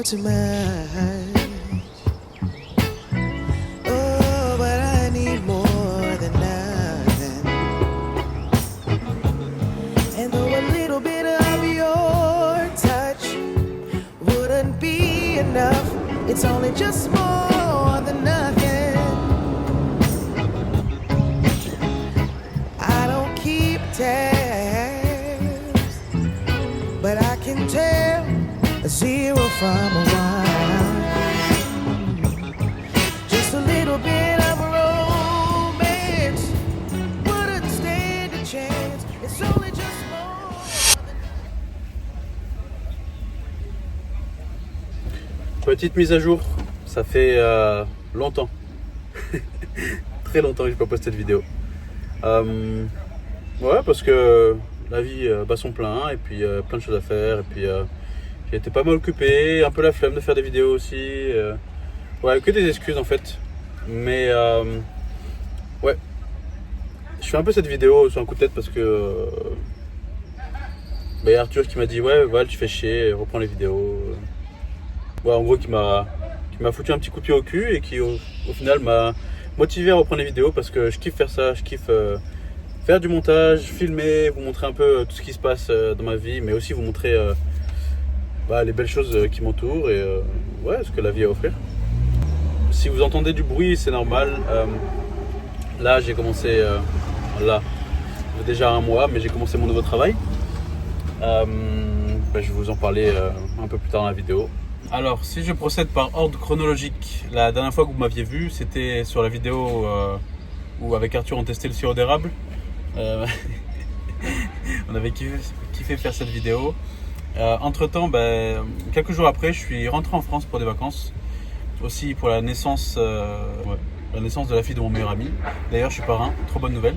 too much. Oh, but I need more than nothing. And though a little bit of your touch wouldn't be enough, it's only just more than nothing. I don't keep tabs, but I can tell a zero from a one. Just a little bit of romance wouldn't stand a chance. It's only just more than... Petite mise à jour, ça fait longtemps, très longtemps que je n'ai pas posté de vidéo. Ouais, parce que la vie bat son plein et puis plein de choses à faire et puis j'ai été pas mal occupé, un peu la flemme de faire des vidéos aussi. Ouais, que des excuses en fait. Mais ouais, je fais un peu cette vidéo sur un coup de tête parce que y a Arthur qui m'a dit ouais Val, tu fais chier, reprends les vidéos. Ouais, en gros qui m'a foutu un petit coup de pied au cul et qui au final m'a motivé à reprendre les vidéos parce que je kiffe faire ça, je kiffe faire du montage, filmer, vous montrer un peu tout ce qui se passe dans ma vie, mais aussi vous montrer les belles choses qui m'entourent et ouais, ce que la vie a à offrir. Si vous entendez du bruit, c'est normal. Là, j'ai commencé, là, ça fait déjà un mois, mais j'ai commencé mon nouveau travail. Je vais vous en parler un peu plus tard dans la vidéo. Alors, si je procède par ordre chronologique, la dernière fois que vous m'aviez vu, c'était sur la vidéo où avec Arthur on testait le sirop d'érable. On avait kiffé faire cette vidéo. Entre temps, quelques jours après, je suis rentré en France pour des vacances. Aussi pour la naissance de la fille de mon meilleur ami. D'ailleurs, je suis parrain, trop bonne nouvelle.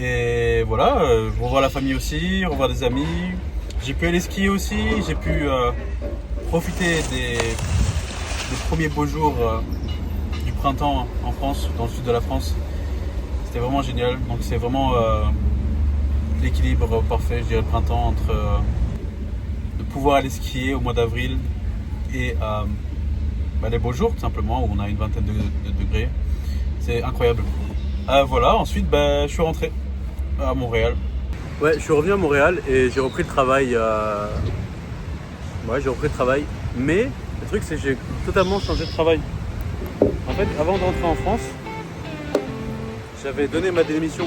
Et voilà, revoir la famille aussi, revoir des amis. J'ai pu aller skier aussi, j'ai pu profiter des premiers beaux jours du printemps en France, dans le sud de la France. C'était vraiment génial. Donc c'est vraiment l'équilibre parfait, je dirais, le printemps entre de pouvoir aller skier au mois d'avril et les beaux jours tout simplement où on a une vingtaine de degrés. C'est incroyable. Voilà, ensuite je suis rentré à Montréal. Ouais, je suis revenu à Montréal et j'ai repris le travail. J'ai repris le travail. Mais le truc c'est que j'ai totalement changé de travail. En fait, avant de rentrer en France, j'avais donné ma démission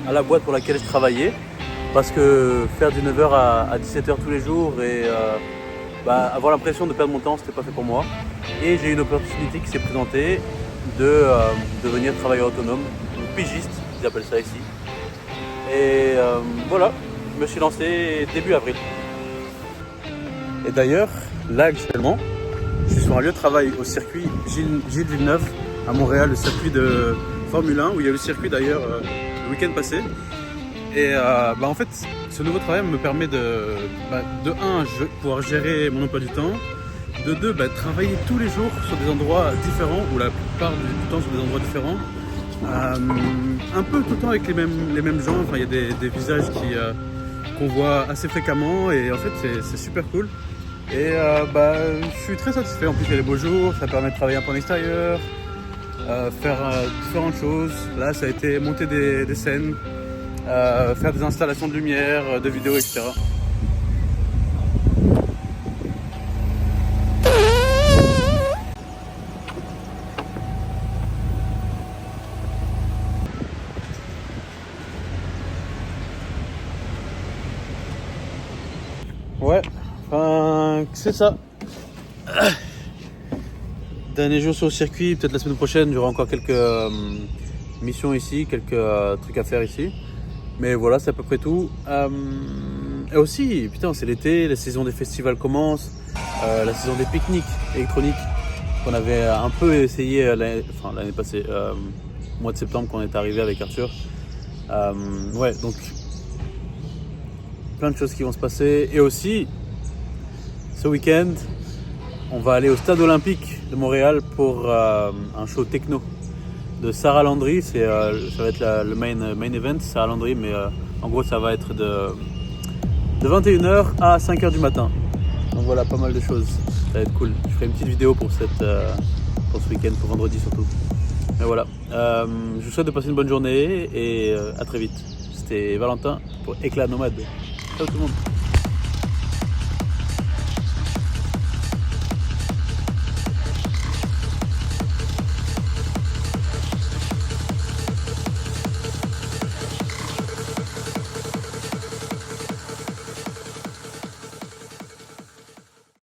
à la boîte pour laquelle je travaillais parce que faire du 9h à 17h tous les jours et avoir l'impression de perdre mon temps, c'était pas fait pour moi. Et j'ai eu une opportunité qui s'est présentée de devenir travailleur autonome, ou pigiste, ils appellent ça ici. Et voilà, je me suis lancé début avril. Et d'ailleurs, là actuellement, je suis sur un lieu de travail au circuit Gilles Villeneuve à Montréal, le circuit de Formule 1, où il y a eu le circuit d'ailleurs le week-end passé. Et en fait, ce nouveau travail me permet de pouvoir gérer mon emploi du temps, de deux, travailler tous les jours sur des endroits différents, ou la plupart du temps sur des endroits différents, un peu tout le temps avec les mêmes gens. Enfin, il y a des visages qu'on voit assez fréquemment et en fait c'est super cool. Et je suis très satisfait. En plus il y a les beaux jours, ça permet de travailler un peu en extérieur, faire différentes choses. Là ça a été monter des scènes, faire des installations de lumière, de vidéos, etc. Ouais, c'est ça. Dernier jour sur le circuit, peut-être la semaine prochaine, j'aurai encore quelques missions ici, quelques trucs à faire ici. Mais voilà, c'est à peu près tout. Et aussi, putain, c'est l'été, la saison des festivals commence, la saison des pique-niques électroniques qu'on avait un peu essayé l'année passée, au mois de septembre quand on est arrivé avec Arthur. Ouais, donc plein de choses qui vont se passer. Et aussi, ce week-end, on va aller au Stade Olympique de Montréal pour un show techno de Sarah Landry. Ça va être le main event, Sarah Landry, mais en gros ça va être de 21h à 5h du matin. Donc voilà, pas mal de choses. Ça va être cool. Je ferai une petite vidéo pour ce week-end, pour vendredi surtout. Mais voilà. Je vous souhaite de passer une bonne journée et à très vite. C'était Valentin pour Éclat Nomade. Ciao tout le monde.